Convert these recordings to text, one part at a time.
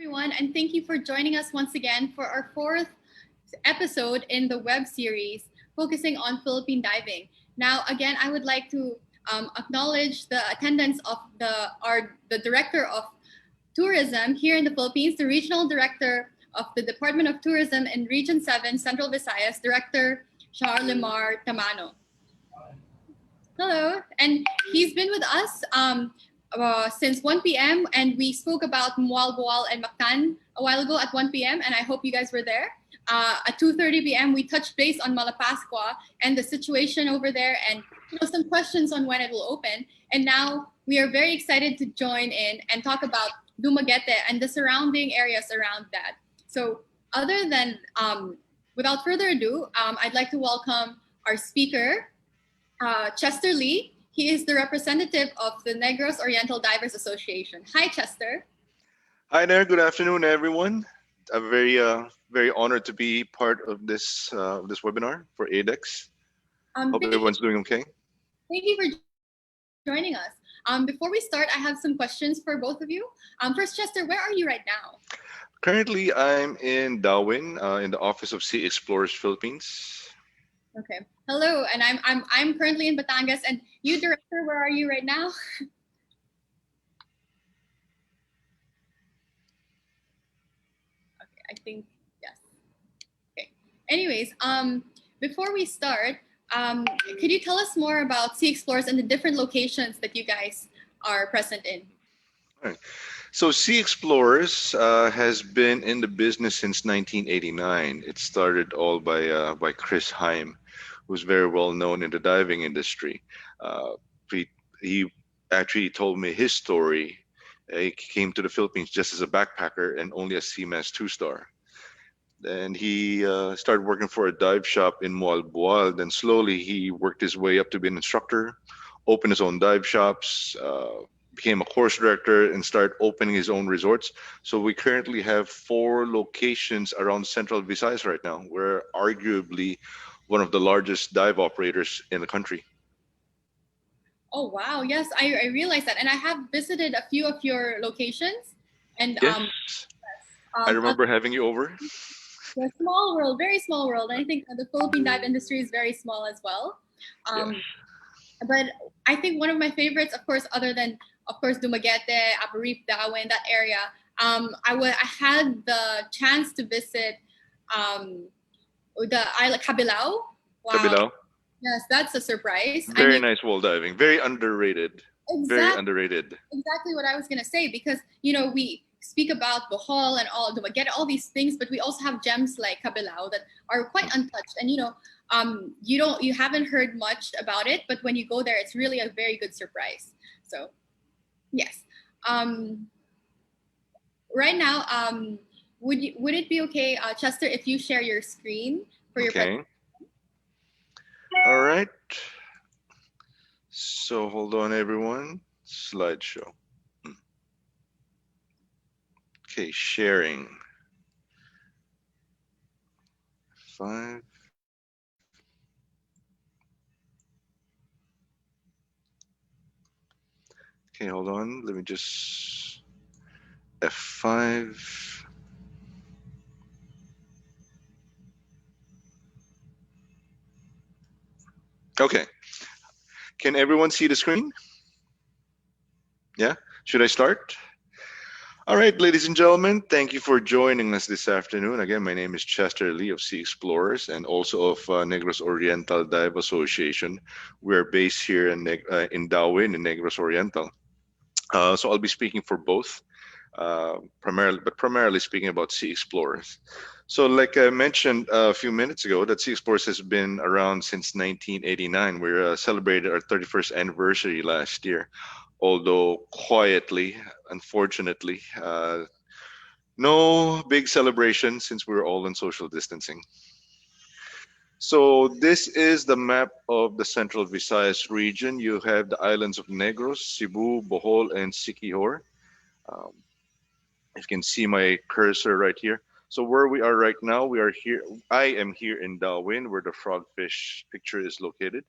everyone, and thank you for joining us once again for our fourth episode in the web series focusing on Philippine diving. Now, again, I would like to acknowledge the attendance of the director of tourism here in the Philippines, the regional director of the Department of Tourism in Region 7, Central Visayas, Director Charlemar Tamano. Hello, and he's been with us since 1 p.m. and we spoke about Mual Boal and Mactan a while ago at 1 p.m. and I hope you guys were there. At 2:30 p.m. we touched base on Malapascua and the situation over there and some questions on when it will open. And now we are very excited to join in and talk about Dumaguete and the surrounding areas around that. So without further ado, I'd like to welcome our speaker, Chester Lee. He is the representative of the Negros Oriental Divers Association. Hi, Chester. Hi there. Good afternoon, everyone. I'm very honored to be part of this webinar for ADEX. Hope everyone's doing okay. Thank you for joining us. Before we start, I have some questions for both of you. First, Chester, where are you right now? Currently, I'm in Darwin, in the Office of Sea Explorers Philippines. Okay. Hello, and I'm currently in Batangas. And you, director, where are you right now? Okay, I think yes. Okay. Anyways, before we start, could you tell us more about Sea Explorers and the different locations that you guys are present in? All right. So Sea Explorers has been in the business since 1989. It started all by Chris Heim, who's very well known in the diving industry. He actually told me his story. He came to the Philippines just as a backpacker and only a Seamas 2-star. And he started working for a dive shop in Mual Boal. Then slowly he worked his way up to be an instructor, opened his own dive shops, became a course director, and started opening his own resorts. So we currently have 4 locations around Central Visayas right now. We're arguably one of the largest dive operators in the country. Oh, wow. Yes, I realized that. And I have visited a few of your locations. And yes. I remember having you over. A small world, very small world. And I think the Philippine dive industry is very small as well. Yeah. But I think one of my favorites, of course, other than, of course, Dumaguete, Aperif, Darwin, that area, I had the chance to visit the island Cabilao. Wow. Cabilao. Yes, that's a surprise. Very nice wall diving. Very underrated. Very underrated. Exactly what I was going to say, because, we speak about Bohol and all these things, but we also have gems like Cabilao that are quite untouched. And, you haven't heard much about it, but when you go there, it's really a very good surprise. So, yes. Right now, would it be okay, Chester, if you share your screen for your presentation? All right. So hold on, everyone. Slideshow. Okay, sharing. 5. Okay, hold on. Let me just F5. Okay. Can everyone see the screen? Yeah? Should I start? All right, ladies and gentlemen, thank you for joining us this afternoon. Again, my name is Chester Lee of Sea Explorers and also of Negros Oriental Dive Association. We're based here in Darwin, in Negros Oriental. So I'll be speaking for both, primarily speaking about Sea Explorers. So like I mentioned a few minutes ago, that Sea Explorers has been around since 1989. We celebrated our 31st anniversary last year. Although quietly, unfortunately, no big celebration since we're all in social distancing. So this is the map of the Central Visayas region. You have the islands of Negros, Cebu, Bohol, and Siquijor. You can see my cursor right here. So where we are right now, we are here. I am here in Darwin, where the frogfish picture is located.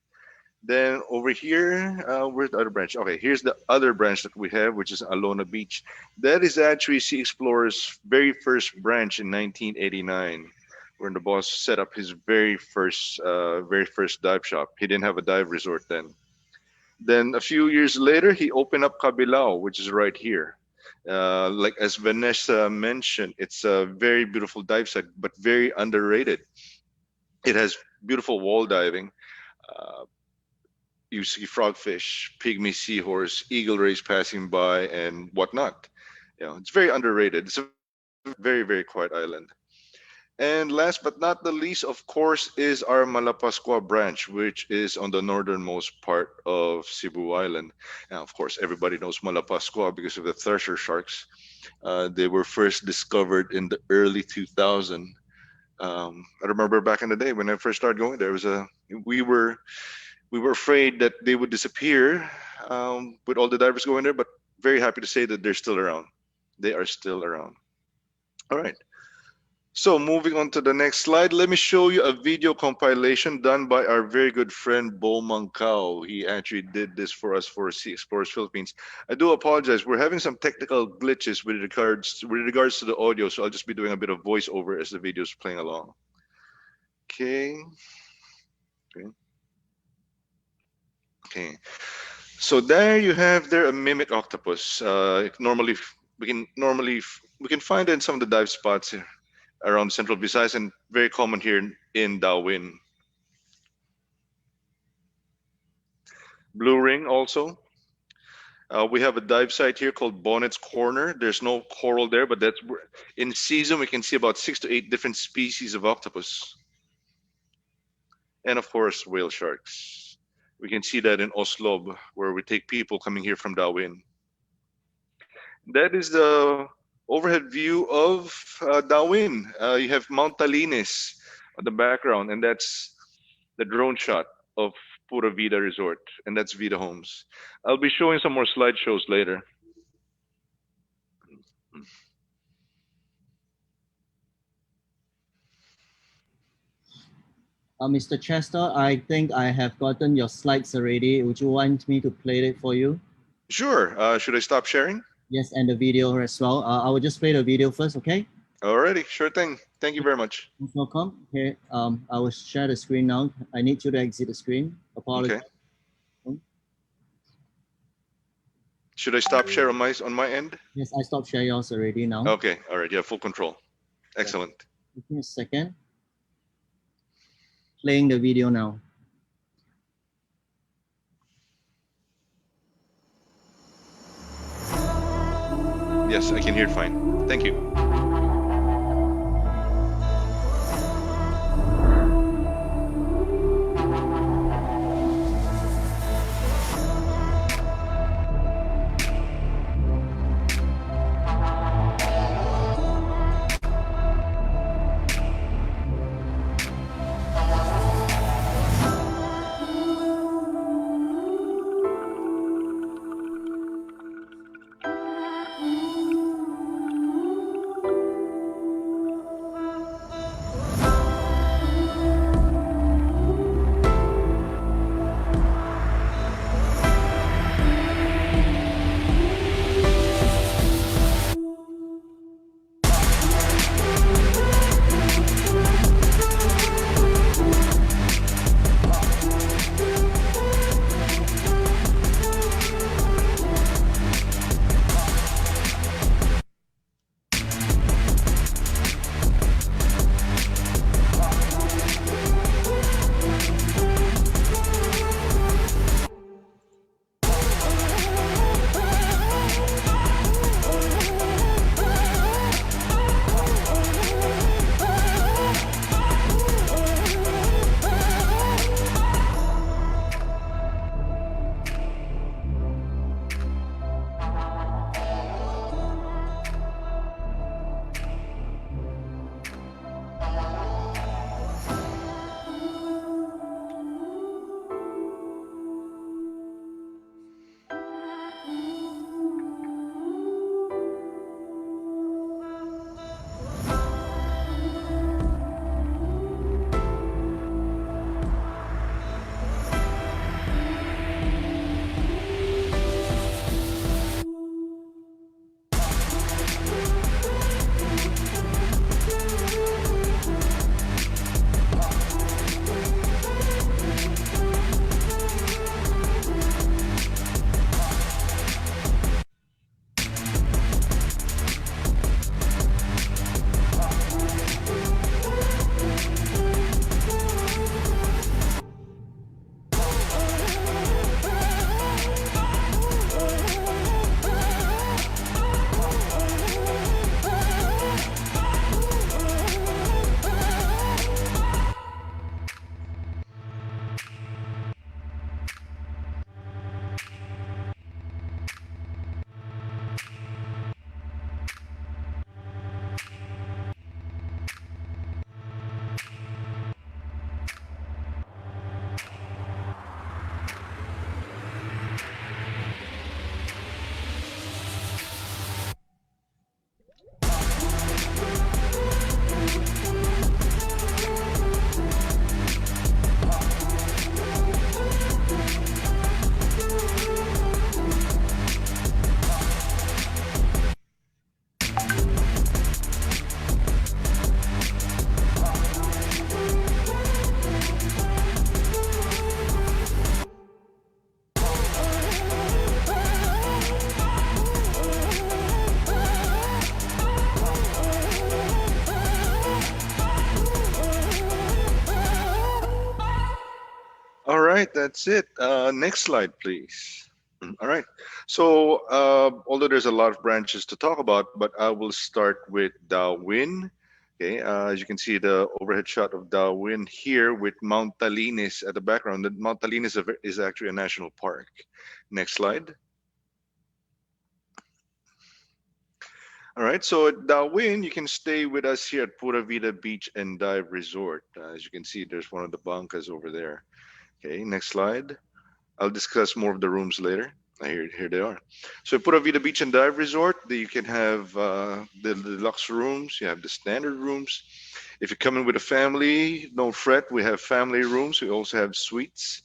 Then over here, where's the other branch? Okay, here's the other branch that we have, which is Alona Beach. That is actually Sea Explorer's very first branch in 1989, when the boss set up his very first dive shop. He didn't have a dive resort then. Then a few years later, he opened up Kabilao, which is right here. Like as Vanessa mentioned, it's a very beautiful dive site, but very underrated. It has beautiful wall diving. Uh, you see frogfish, pygmy seahorse, eagle rays passing by, and whatnot. It's very underrated. It's a very, very quiet island. And last but not the least, of course, is our Malapascua branch, which is on the northernmost part of Cebu Island. Now, of course, everybody knows Malapascua because of the thresher sharks. They were first discovered in the early 2000s. I remember back in the day when I first started going there, we were we were afraid that they would disappear with all the divers going there, but very happy to say that they're still around. They are still around. All right. So moving on to the next slide, let me show you a video compilation done by our very good friend Bo Mancao. He actually did this for us for Sea Explorers Philippines. I do apologize. We're having some technical glitches with regards to the audio, so I'll just be doing a bit of voiceover as the video is playing along. Okay. Okay. Okay. So there you have there a mimic octopus. Normally we can find it in some of the dive spots here around Central Visayas and very common here in Darwin. Blue ring also. We have a dive site here called Bonnet's Corner. There's no coral there, but in season we can see about 6 to 8 different species of octopus. And of course, whale sharks. We can see that in Oslob, where we take people coming here from Darwin. That is the overhead view of Darwin. You have Mount Talinis on the background, and that's the drone shot of Pura Vida Resort, and that's Vida Homes. I'll be showing some more slideshows later. Mr. Chester, I think I have gotten your slides already. Would you want me to play it for you? Sure. Should I stop sharing? Yes, and the video as well. I will just play the video first, okay? Alrighty, sure thing. Thank you very much. Welcome. Okay, I will share the screen now. I need you to exit the screen. Apologize. Okay. Should I stop share on my end? Yes, I stopped sharing yours already now. Okay, all right, you have full control. Excellent. Give me a second. Playing the video now. Yes, I can hear it fine. Thank you. right, that's it. Next slide, please. All right. So, although there's a lot of branches to talk about, but I will start with Darwin. Okay, as you can see, the overhead shot of Darwin here with Mount Talinis at the background. The Mount Talinis is actually a national park. Next slide. All right, so at Darwin, you can stay with us here at Pura Vida Beach and Dive Resort. As you can see, there's one of the bancas over there. Okay, next slide. I'll discuss more of the rooms later. Here they are. So Pura Vida Beach and Dive Resort, you can have the deluxe rooms. You have the standard rooms. If you come in with a family, don't fret. We have family rooms. We also have suites.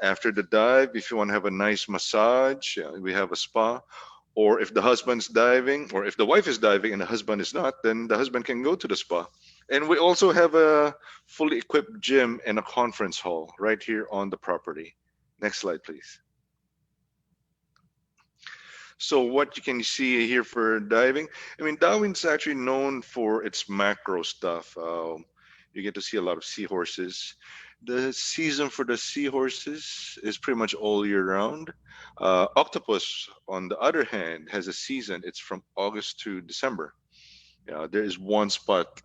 After the dive, if you want to have a nice massage, we have a spa. Or if the husband's diving, or if the wife is diving and the husband is not, then the husband can go to the spa. And we also have a fully equipped gym and a conference hall right here on the property. Next slide, please. So what you can see here for diving, I mean, Darwin's actually known for its macro stuff. You get to see a lot of seahorses. The season for the seahorses is pretty much all year round. Octopus, on the other hand, has a season. It's from August to December. There is one spot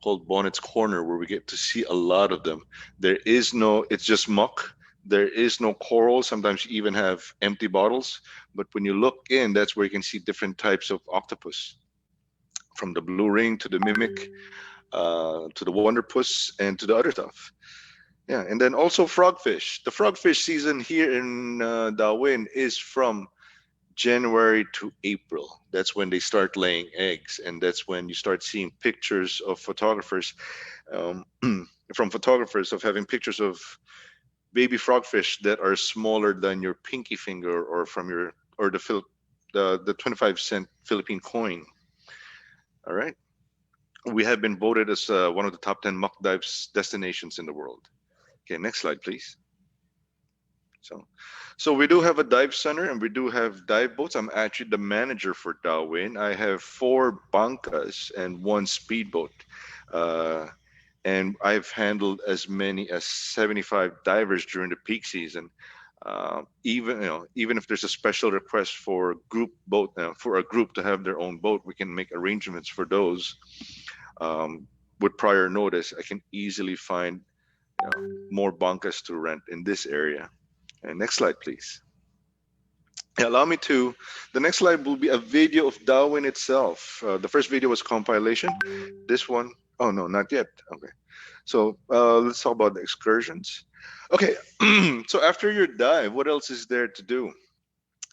called Bonnet's Corner where we get to see a lot of them. There is no, it's just muck. There is no coral. Sometimes you even have empty bottles. But when you look in, that's where you can see different types of octopus, from the blue ring to the mimic, to the wonderpuss, and to the other stuff. Yeah, and then also frogfish. The frogfish season here in Darwin is from January to April. That's when they start laying eggs, and that's when you start seeing pictures of photographers, from photographers, of having pictures of baby frogfish that are smaller than your pinky finger, or from your, or the 25-cent Philippine coin. All right, we have been voted as one of the top 10 muck dives destinations in the world. Okay, next slide, please. So we do have a dive center and we do have dive boats. I'm actually the manager for Darwin. I have 4 bancas and 1 speedboat. And I've handled as many as 75 divers during the peak season. Even if there's a special request for a group boat, for a group to have their own boat, we can make arrangements for those. With prior notice, I can easily find more bancas to rent in this area. And next slide, please. Allow me to, the next slide will be a video of Darwin itself. The first video was compilation. This one, oh no, not yet. Okay. So let's talk about the excursions. Okay, so after your dive, what else is there to do?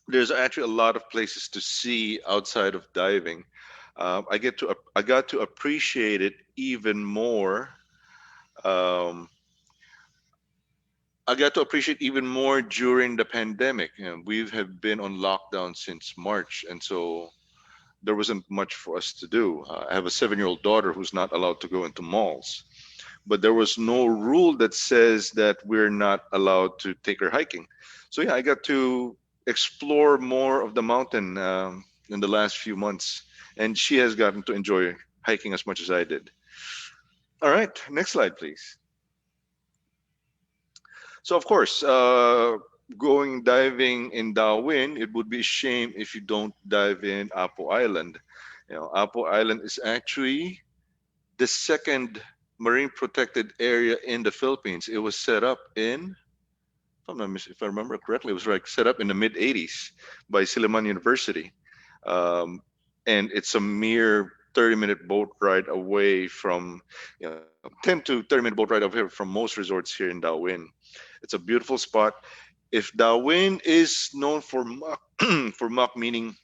There's actually a lot of places to see outside of diving. I got to appreciate it even more. I got to appreciate even more during the pandemic. We have been on lockdown since March, and so there wasn't much for us to do. I have a 7-year-old daughter who's not allowed to go into malls, but there was no rule that says that we're not allowed to take her hiking. So yeah, I got to explore more of the mountain in the last few months, and she has gotten to enjoy hiking as much as I did. All right, next slide, please. So of course, going diving in Darwin, it would be a shame if you don't dive in Apo Island. Apo Island is actually the second marine protected area in the Philippines. It was set up in, if I remember correctly, it was set up in the mid '80s by Silliman University, and it's a mere 30-minute boat ride away from, 10 to 30-minute boat ride away from most resorts here in Darwin. It's a beautiful spot. If Darwin is known for muck, for muck meaning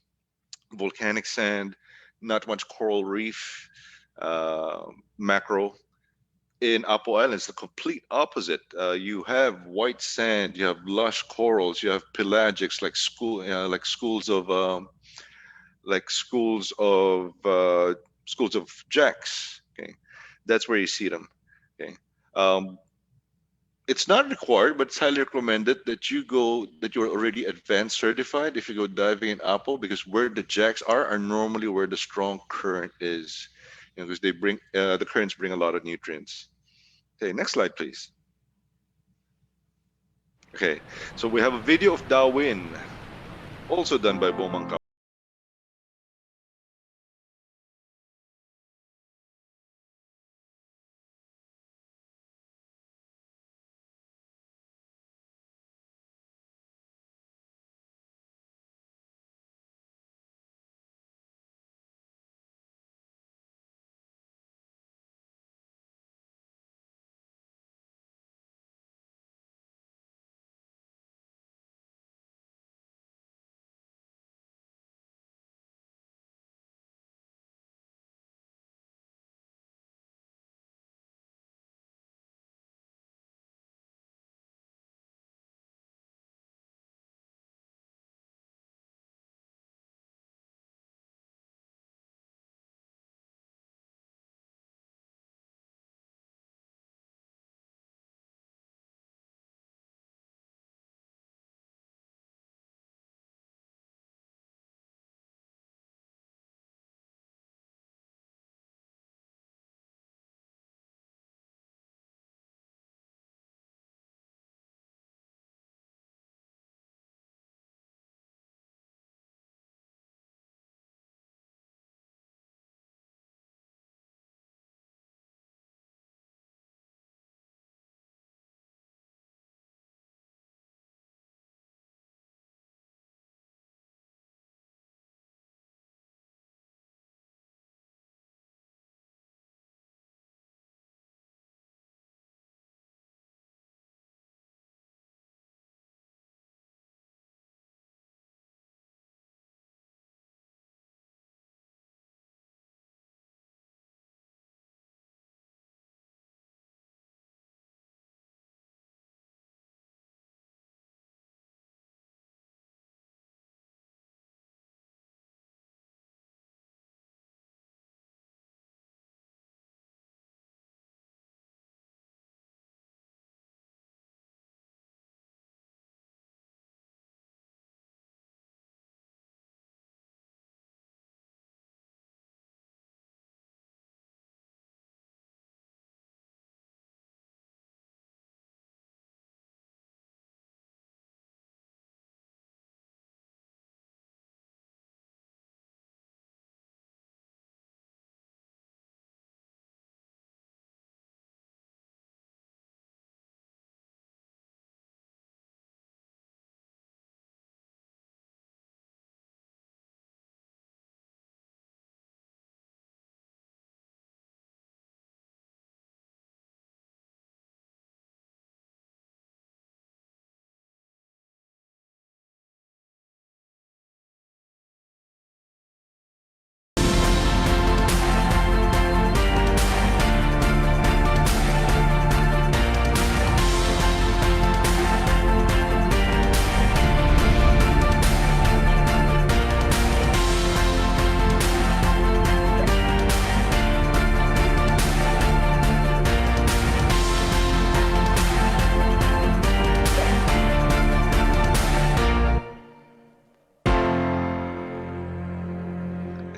volcanic sand, not much coral reef, macro, in Apo Island, it's the complete opposite. You have white sand, you have lush corals, you have pelagics like schools of jacks. Okay, that's where you see them. Okay, it's not required, but it's highly recommended that you're already advanced certified if you go diving in Apo, because where the jacks are normally where the strong current is, because they bring the currents bring a lot of nutrients. Okay, next slide, please. Okay, so we have a video of Darwin, also done by Bomangka.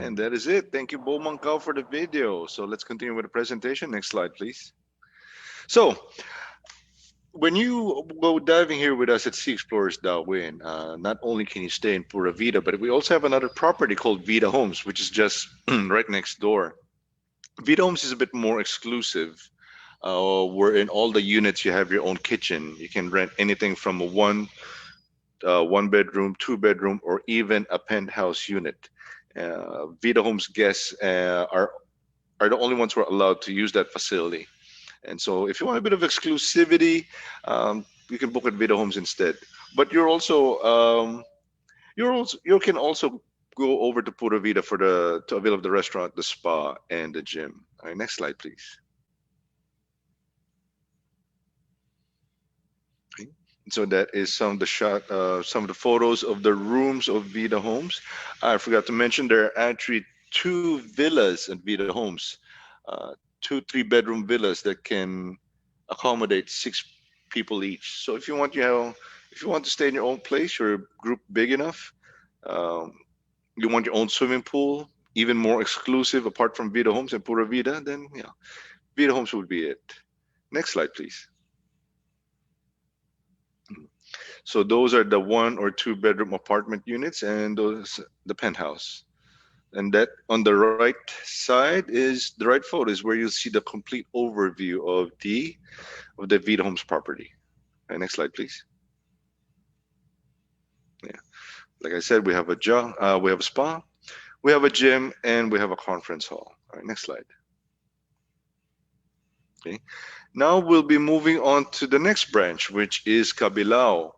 And that is it. Thank you, Bomangka, for the video. So let's continue with the presentation. Next slide, please. So when you go diving here with us at Sea Explorers Darwin, not only can you stay in Pura Vida, but we also have another property called Vida Homes, which is just right next door. Vida Homes is a bit more exclusive. Where in all the units you have your own kitchen. You can rent anything from a one bedroom, two bedroom, or even a penthouse unit. Vida Homes guests are the only ones who are allowed to use that facility. And so, if you want a bit of exclusivity, you can book at Vida Homes instead. But you can also go over to Pura Vida to avail of the restaurant, the spa, and the gym. All right, next slide, please. Okay. So that is some of the photos of the rooms of Vida Homes. I forgot to mention there are actually two villas at Vida Homes, uh, two three-bedroom villas that can accommodate six people each. So if you want to stay in your own place, your group big enough, um, you want your own swimming pool, even more exclusive apart from Vida Homes and Pura Vida, then yeah, Vida Homes would be it. Next slide, please. So those are the 1 or 2 bedroom apartment units, and those the penthouse. And that on the right side is the right photo is where you'll see the complete overview of the Vita Homes property. Next slide, please. Yeah, like I said, we have we have a spa, we have a gym, and we have a conference hall. All right, next slide. Okay, now we'll be moving on to the next branch, which is Cabilao.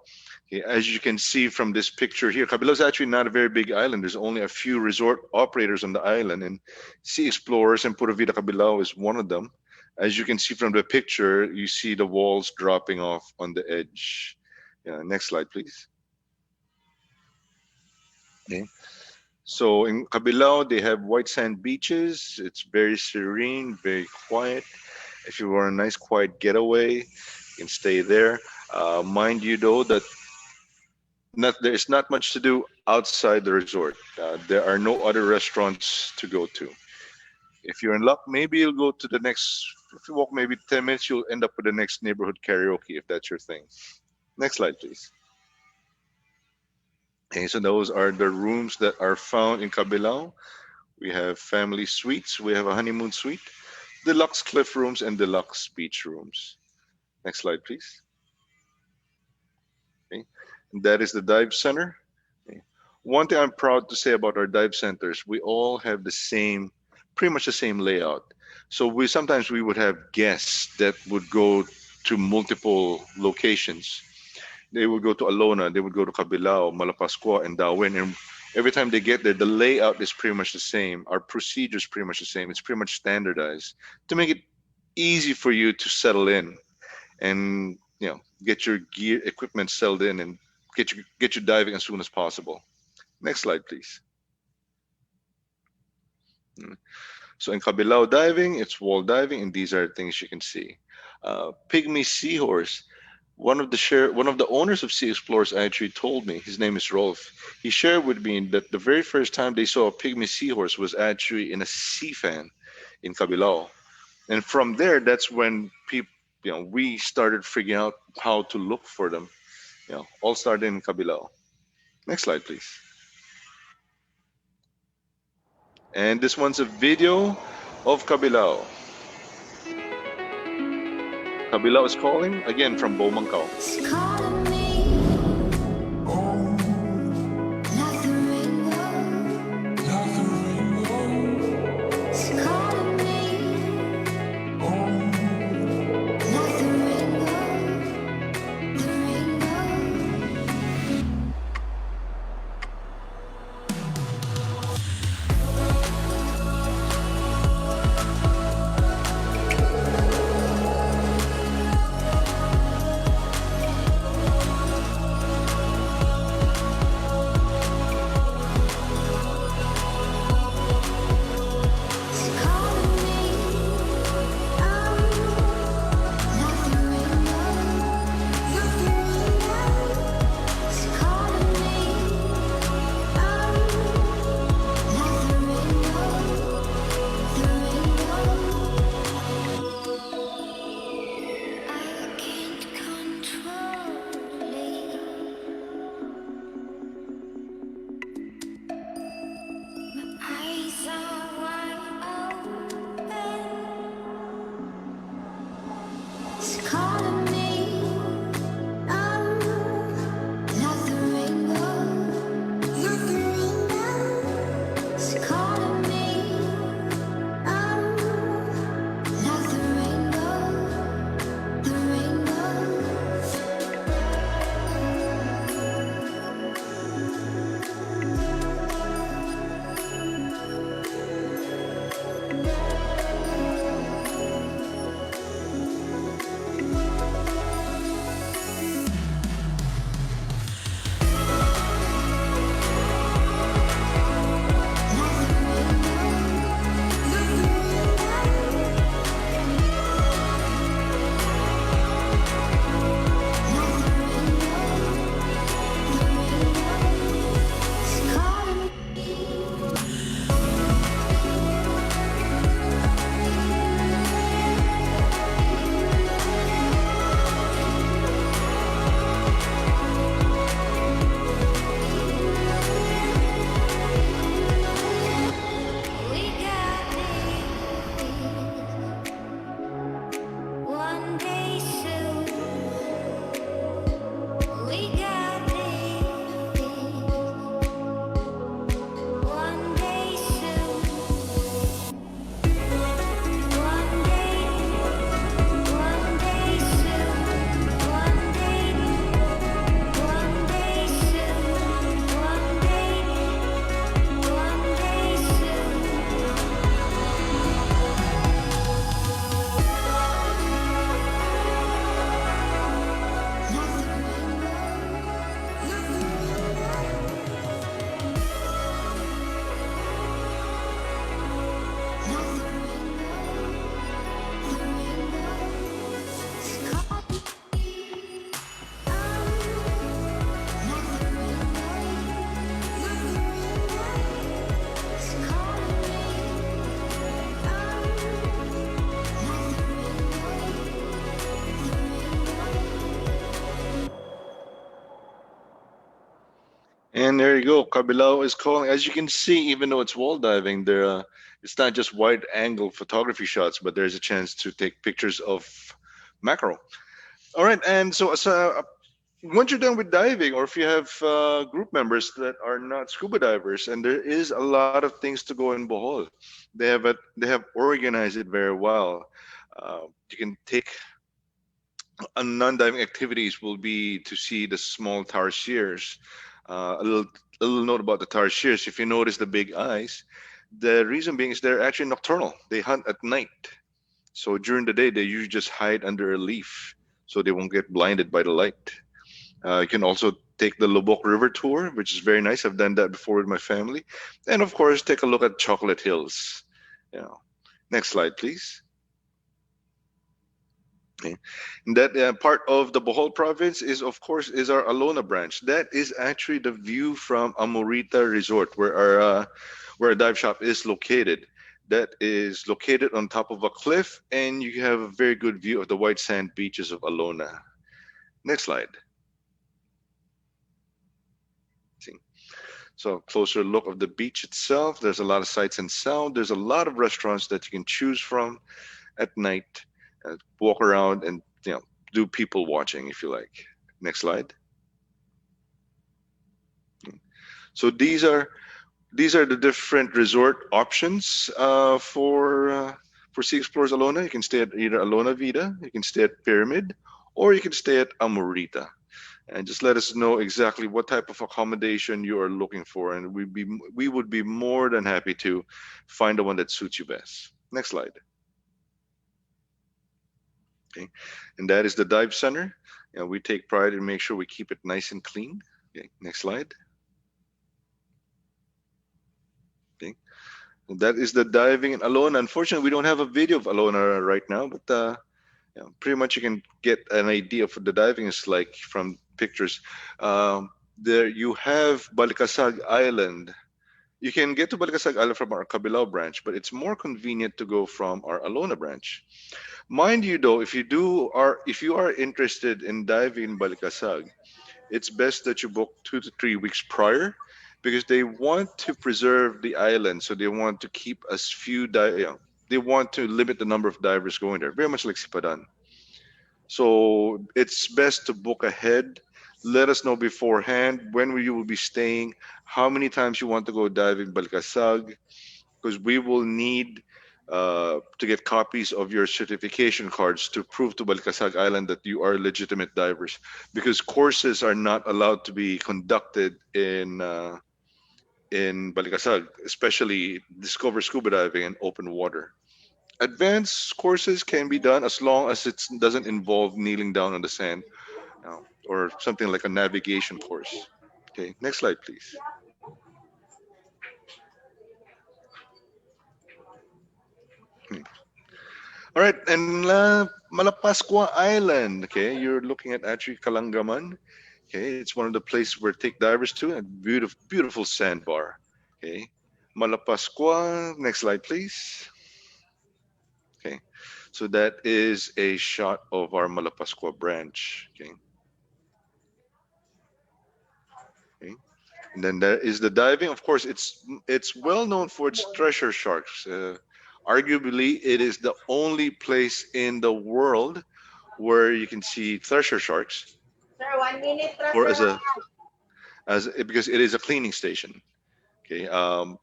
Okay, as you can see from this picture here, Cabilao is actually not a very big island. There's only a few resort operators on the island, and Sea Explorers and Pura Vida Cabilao is one of them. As you can see from the picture, you see the walls dropping off on the edge. Yeah, next slide, please. Okay. So in Cabilao, they have white sand beaches. It's very serene, very quiet. If you want a nice quiet getaway, you can stay there. Mind you though that there's not much to do outside the resort. There are no other restaurants to go to. If you're in luck, maybe you'll go to the next, if you walk maybe 10 minutes, you'll end up with the next neighborhood karaoke if that's your thing. Next slide, please. Okay, so those are the rooms that are found in Cabilao. We have family suites, we have a honeymoon suite, deluxe cliff rooms, and deluxe beach rooms. Next slide, please. Okay. And that is the dive center. Okay. One thing I'm proud to say about our dive centers, we all have the same, pretty much the same layout. So sometimes we would have guests that would go to multiple locations. They would go to Alona, they would go to Cabilao, Malapascua, and Darwin. And every time they get there, the layout is pretty much the same. Our procedure is pretty much the same. It's pretty much standardized to make it easy for you to settle in and get your gear equipment settled in and get you diving as soon as possible. Next slide, please. So in Cabilao diving, it's wall diving, and these are things you can see. Pygmy seahorse. One of the owners of Sea Explorers actually told me, his name is Rolf. He shared with me that the very first time they saw a pygmy seahorse was actually in a sea fan in Cabilao, and from there, that's when people, we started figuring out how to look for them. All started in Cabilao. Next slide, please. And this one's a video of Cabilao. Cabilao is calling, again from Bomangkao. It's calling me, like the rainbow. It's calling me, like the rainbow, the rainbow. And there you go. Kabilao is calling. As you can see, even though it's wall diving, it's not just wide angle photography shots, but there's a chance to take pictures of mackerel. All right, and so once you're done with diving, or if you have group members that are not scuba divers, and there is a lot of things to go in Bohol, they have organized it very well. You can take non-diving activities will be to see the small tarsiers. A little note about the tarsiers. If you notice the big eyes, the reason being is they're actually nocturnal. They hunt at night. So during the day, they usually just hide under a leaf so they won't get blinded by the light. You can also take the Lubbock River tour, which is very nice. I've done that before with my family. And of course, take a look at Chocolate Hills. Yeah. Next slide, please. Okay. And that part of the Bohol province is, of course, is our Alona branch. That is actually the view from Amorita Resort, where a dive shop is located. That is located on top of a cliff, and you have a very good view of the white sand beaches of Alona. Next slide. See. So closer look of the beach itself. There's a lot of sights and sound. There's a lot of restaurants that you can choose from at night. Walk around and do people watching if you like. Next slide. So these are the different resort options for Sea Explorers Alona. You can stay at either Alona Vida, you can stay at Pyramid, or you can stay at Amorita. And just let us know exactly what type of accommodation you are looking for, and we would be more than happy to find the one that suits you best. Next slide. Okay, and that is the dive center. We take pride in make sure we keep it nice and clean. Okay, next slide. Okay, and that is the diving in Alona. Unfortunately, we don't have a video of Alona right now, but pretty much you can get an idea of what the diving is like from pictures. There you have Balikasag Island. You can get to Balikasag Island from our Kabilao branch, but it's more convenient to go from our Alona branch. Mind you, though, if you are interested in diving in Balikasag, it's best that you book 2 to 3 weeks prior, because they want to preserve the island, so they want to keep as few they want to limit the number of divers going there, very much like Sipadan. So it's best to book ahead. Let us know beforehand when you will be staying, how many times you want to go diving Balikasag, because we will need to get copies of your certification cards to prove to Balikasag Island that you are legitimate divers, because courses are not allowed to be conducted in Balikasag, especially Discover Scuba Diving in open water. Advanced courses can be done as long as it doesn't involve kneeling down on the sand, or something like a navigation course. Okay, next slide, please. All right, and Malapascua Island. Okay, you're looking at actually Kalangaman. Okay, it's one of the places where take divers to, a beautiful, beautiful sandbar. Okay, Malapascua. Next slide, please. Okay, so that is a shot of our Malapascua branch. Okay. Okay. And then there is the diving. Of course, it's well known for its treasure sharks. Arguably, it is the only place in the world where you can see treasure sharks, Sir, 1 minute, or because it is a cleaning station. Okay,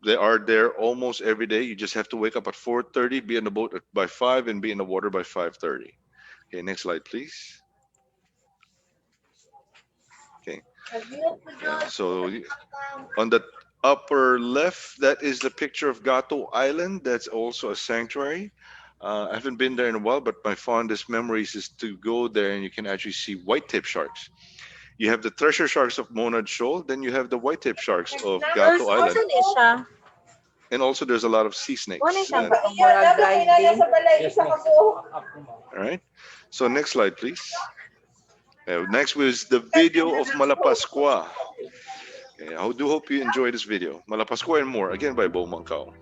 they are there almost every day. You just have to wake up at 4:30, be in the boat by 5, and be in the water by 5:30. Okay, next slide, please. Okay, so on the upper left, that is the picture of Gato Island. That's also a sanctuary. I haven't been there in a while, but my fondest memories is to go there and you can actually see white-tip sharks. You have the treasure sharks of Monad Shoal, then you have the white-tip sharks of Gato Island, siya? and also there's a lot of sea snakes. Ano siya? And- Murag driving. all right. So next slide, please. Next was the video of Malapascua. Okay, I do hope you enjoy this video. Malapascua and more, again by Bo Mancao.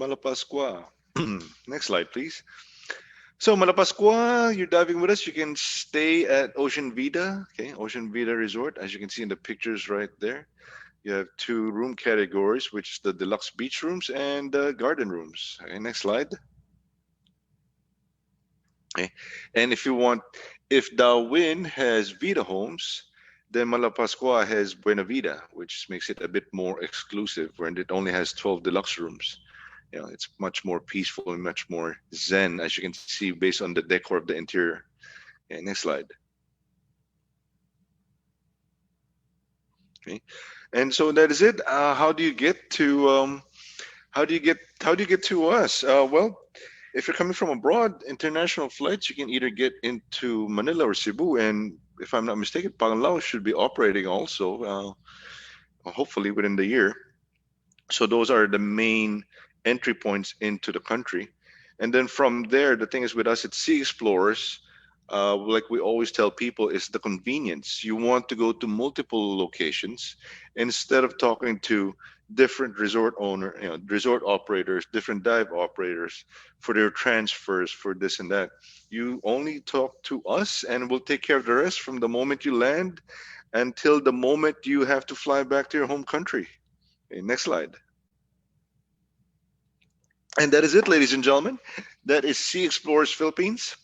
Malapascua. Next slide, please. So Malapascua, you're diving with us. You can stay at Ocean Vida, okay, Ocean Vida Resort, as you can see in the pictures right there. You have two room categories, which is the deluxe beach rooms and garden rooms. Okay, next slide. Okay. And if Darwin has Vida homes, then Malapascua has Buena Vida, which makes it a bit more exclusive, where it only has 12 deluxe rooms. You know, it's much more peaceful and much more zen, as you can see based on the decor of the interior. Okay, next slide. Okay, and so that is it. How do you get to us? Well, if you're coming from abroad, international flights, you can either get into Manila or Cebu, and if I'm not mistaken, Panglao should be operating also, hopefully within the year. So those are the main entry points into the country. And then from there, the thing is with us at Sea Explorers, like we always tell people, is the convenience. You want to go to multiple locations instead of talking to different resort resort operators, different dive operators for their transfers, for this and that. You only talk to us and we'll take care of the rest from the moment you land until the moment you have to fly back to your home country. Okay, next slide. And that is it, ladies and gentlemen. That is Sea Explorers Philippines,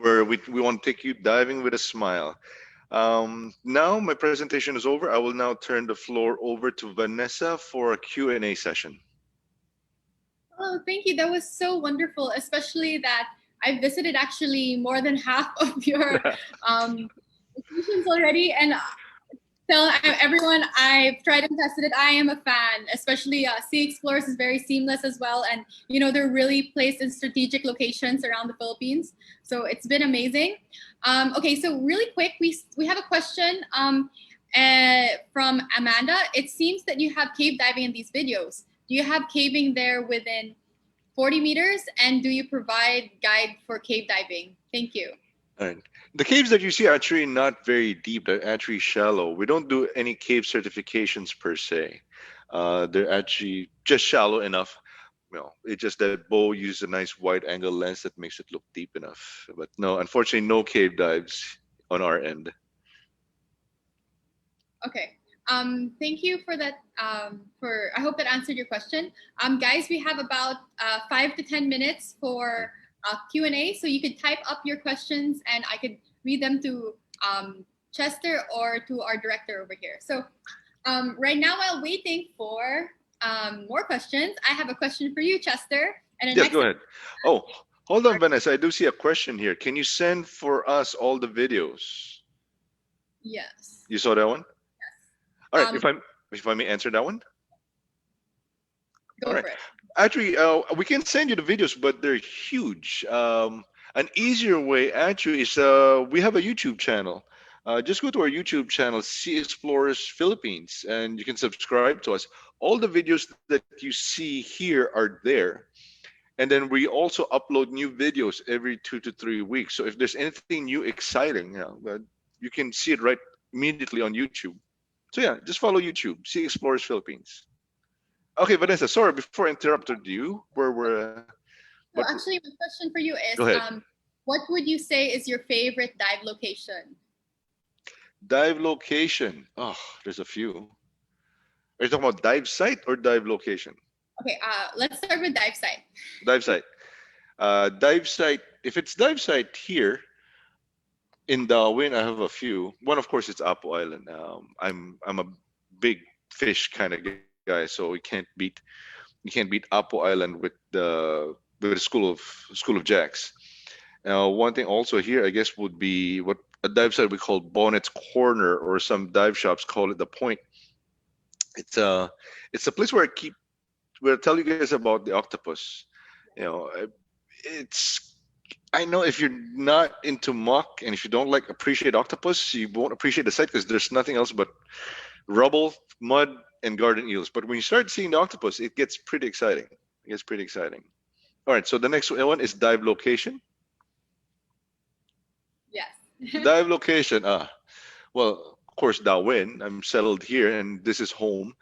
where we want to take you diving with a smile. Now my presentation is over. I will now turn the floor over to Vanessa for a Q&A session. Oh, thank you. That was so wonderful, especially that I visited actually more than half of your locations already. And tell everyone I've tried and tested it. I am a fan, especially Sea Explorers is very seamless as well. And, you know, they're really placed in strategic locations around the Philippines. So it's been amazing. Okay, so really quick, we have a question from Amanda. It seems that you have cave diving in these videos. Do you have caving there within 40 meters? And do you provide guide for cave diving? Thank you. All right. The caves that you see are actually not very deep. They're actually shallow. We don't do any cave certifications per se. They're actually just shallow enough. You know, it's just that Bo used a nice wide angle lens that makes it look deep enough. But no, unfortunately, no cave dives on our end. Okay. Thank you for that. I hope that answered your question. Guys, we have about 5 to 10 minutes for Q&A, so you could type up your questions and I could read them to Chester or to our director over here. So right now, while waiting for more questions, I have a question for you, Chester. And Yeah, go ahead. Oh, hold on, Vanessa. I do see a question here. Can you send for us all the videos? Yes. You saw that one? Yes. All right. If I may answer that one. Go for it. Actually, we can send you the videos, but they're huge. An easier way, actually, is we have a YouTube channel. Just go to our YouTube channel, Sea Explorers Philippines, and you can subscribe to us. All the videos that you see here are there. And then we also upload new videos every 2 to 3 weeks. So if there's anything new, exciting, you can see it right immediately on YouTube. So yeah, just follow YouTube, Sea Explorers Philippines. Okay, Vanessa, sorry, before I interrupted you, So actually, my question for you is, what would you say is your favorite dive location? Dive location. Oh, there's a few. Are you talking about dive site or dive location? Okay, let's start with dive site. Dive site. Dive site. If it's dive site here in Darwin, I have a few. One, of course, it's Apo Island. I'm a big fish kind of guy, so you can't beat Apo Island with the School of Jacks. One thing also here, I guess, would be what a dive site we call Bonnet's Corner, or some dive shops call it the Point. It's a place where I tell you guys about the octopus. You know, I know if you're not into muck and if you don't appreciate octopus, you won't appreciate the site because there's nothing else but rubble, mud, and garden eels. But when you start seeing the octopus, it gets pretty exciting. All right, so the next one is dive location. Yes. Dive location. Well, of course, Darwin. I'm settled here, and this is home.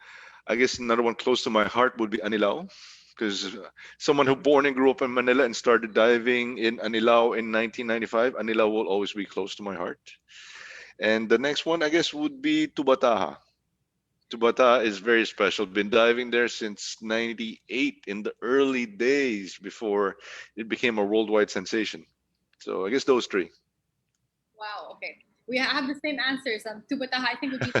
I guess another one close to my heart would be Anilao. because someone who born and grew up in Manila and started diving in Anilao in 1995, Anilao will always be close to my heart. And the next one, I guess, would be Tubataha. Tubataha is very special. Been diving there since '98 in the early days before it became a worldwide sensation. So I guess those three. Wow. Okay. We have the same answers. Tubataha, I think would be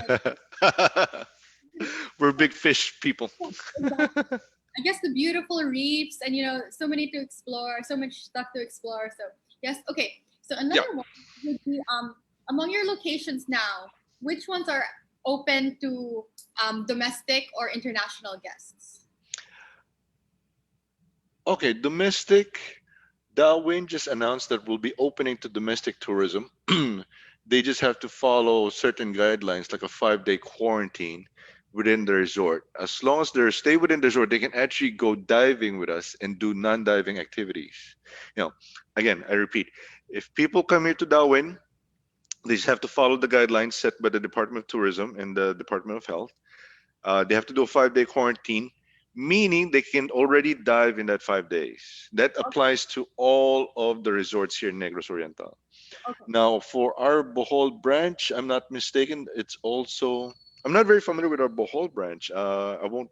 We're big fish people. I guess the beautiful reefs and so many to explore, so much stuff to explore. So yes, okay. So another one would be among your locations now, which ones are open to domestic or international guests? Okay, domestic. Darwin just announced that we'll be opening to domestic tourism. They just have to follow certain guidelines, like a 5-day quarantine within the resort. As long as they stay within the resort, they can actually go diving with us and do non-diving activities. Again, I repeat, if people come here to Darwin, they just have to follow the guidelines set by the Department of Tourism and the Department of Health. They have to do a 5-day quarantine, meaning they can already dive in that 5 days. That applies to all of the resorts here in Negros Oriental. Okay. Now, for our Bohol branch, I'm not mistaken, it's also, I'm not very familiar with our Bohol branch. I'll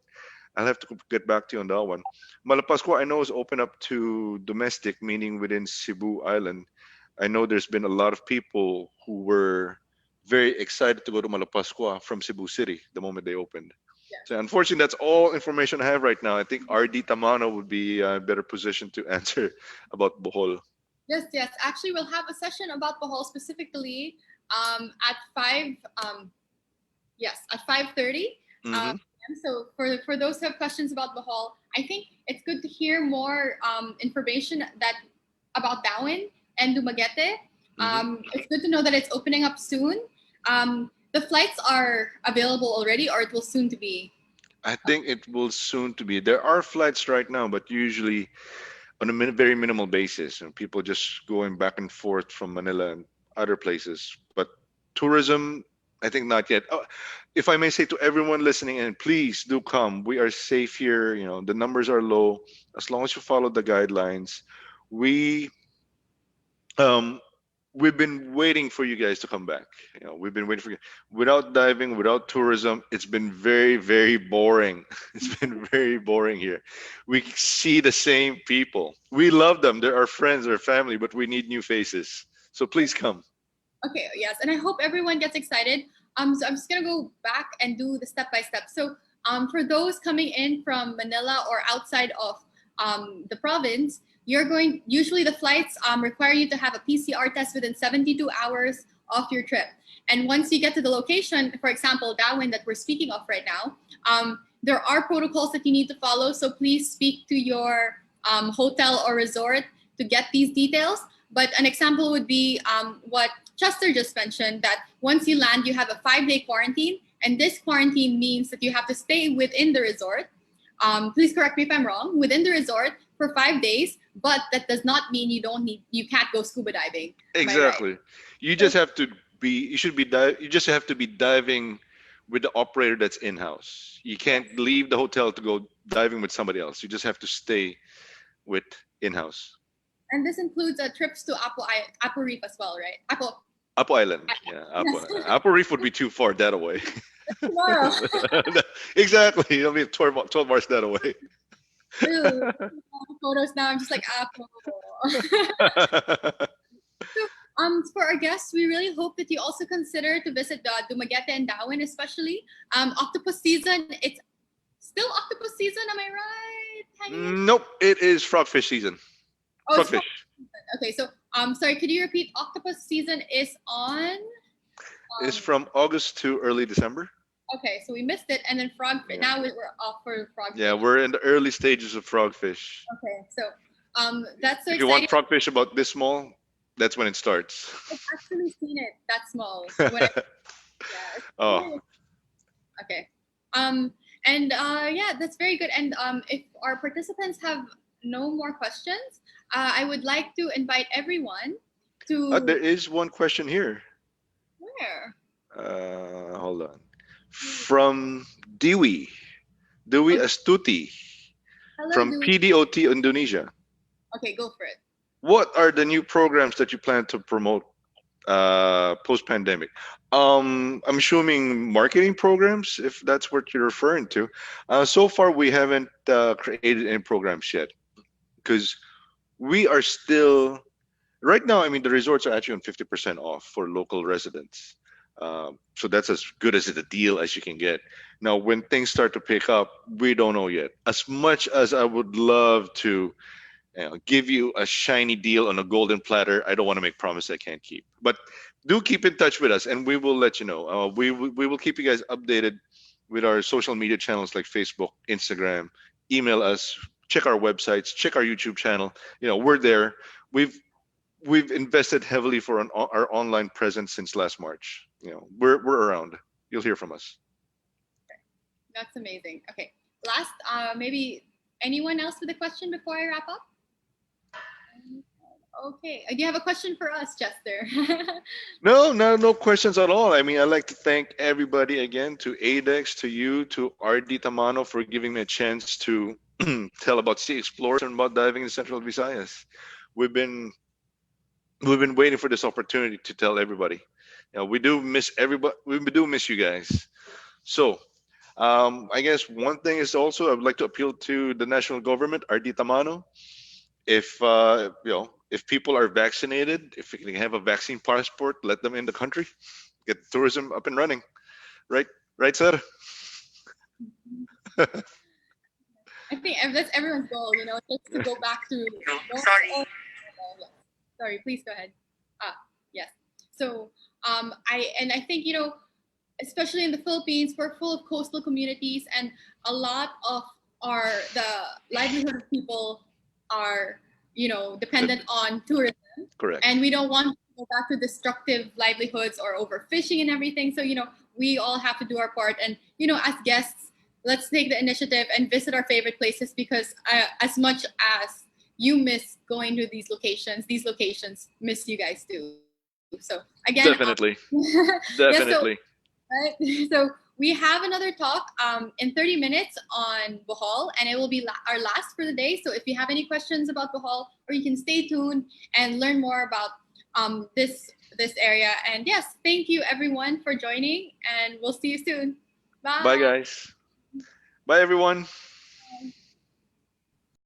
have to get back to you on that one. Malapascua, I know, is open up to domestic, meaning within Cebu Island. I know there's been a lot of people who were very excited to go to Malapascua from Cebu City the moment they opened. So unfortunately, that's all information I have right now. I think RD Tamano would be a better position to answer about Bohol. Yes. Actually, we'll have a session about Bohol specifically at 5:30. Mhm. So for those who have questions about Bohol, I think it's good to hear more information about Darwin and Dumaguete. It's good to know that it's opening up soon. The flights are available already, or it will soon to be. I think it will soon to be. There are flights right now, but usually on a very minimal basis, and people just going back and forth from Manila and other places. But tourism, I think not yet. If I may say to everyone listening, and please do come. We are safe here. The numbers are low. As long as you follow the guidelines, we um, we've been waiting for you guys to come back. We've been waiting for you. Without diving, without tourism, it's been very, very boring. It's been very boring here. We see the same people. We love them. They're our friends, our family, but we need new faces. So please come. Okay, yes, and I hope everyone gets excited. So I'm just gonna go back and do the step by step. So for those coming in from Manila or outside of the province, usually the flights require you to have a PCR test within 72 hours of your trip. And once you get to the location, for example, Darwin that we're speaking of right now, there are protocols that you need to follow. So please speak to your hotel or resort to get these details. But an example would be what Chester just mentioned, that once you land, you have a 5-day quarantine. And this quarantine means that you have to stay within the resort. Please correct me if I'm wrong, within the resort for 5 days, but that does not mean you can't go scuba diving. Exactly. Right? You just have to you just have to be diving with the operator that's in-house. You can't leave the hotel to go diving with somebody else. You just have to stay with in-house. And this includes trips to Apo Reef as well, right? Apo Island. Yeah, Apo Reef would be too far that away. Tomorrow. Exactly. It'll be 12 hours that away. Ew. Photos now. I'm just like Apo. For our guests, we really hope that you also consider to visit Dumaguete and Darwin, especially. Octopus season, it's still octopus season, am I right? Nope, it is frogfish season. Oh, it's Frogfish. okay, so sorry, could you repeat? Octopus season is on? It's from August to early December. Okay, so we missed it, and then frogfish. Yeah. Now we're off for frogfish. Yeah, we're in the early stages of frogfish. Okay, so that's so If you exciting. want frogfish about this small, that's when it starts. I've actually seen it that small. So when Oh, okay. Yeah, that's very good. And if our participants have no more questions, I would like to invite everyone to there is one question here. where? Hold on. From Dewey Astuti. Hello, from Dude. PDOT Indonesia. Okay, go for it. What are the new programs that you plan to promote post-pandemic? I'm assuming marketing programs, if that's what you're referring to. So far, we haven't created any programs yet because we are still right now. I mean, the resorts are actually on 50% off for local residents. So that's as good as a deal as you can get. Now, when things start to pick up, we don't know yet. As much as I would love to give you a shiny deal on a golden platter, I don't want to make promises I can't keep. But do keep in touch with us, and we will let you know. We will keep you guys updated with our social media channels like Facebook, Instagram. Email us, check our websites, check our YouTube channel. We're there. We've invested heavily for our online presence since last March. We're around. You'll hear from us. That's amazing. Okay, last, maybe anyone else with a question before I wrap up? Okay, do you have a question for us, Chester? No questions at all. I mean, I'd like to thank everybody again, to ADEX, to you, to RD Tamano for giving me a chance to tell about Sea Explorers and about diving in Central Visayas. We've been waiting for this opportunity to tell everybody. We do miss everybody. We do miss you guys. So, I guess one thing is also I would like to appeal to the national government, RD Tamano. If people are vaccinated, if we can have a vaccine passport, let them in the country, get tourism up and running. Right, sir. I think that's everyone's goal, just to go back to. Sorry. Sorry, please go ahead. Yes. So, I think especially in the Philippines, we're full of coastal communities, and a lot of the livelihood of people are dependent on tourism, Correct. and we don't want to go back to destructive livelihoods or overfishing and everything. So we all have to do our part, and as guests, let's take the initiative and visit our favorite places, because as much as you miss going to these locations miss you guys too. So again, Definitely. Definitely. Right? So we have another talk in 30 minutes on Bohol, and it will be our last for the day. So if you have any questions about Bohol, or you can stay tuned and learn more about this area. And yes, thank you everyone for joining, and we'll see you soon. Bye. Bye, guys. Bye, everyone. Bye.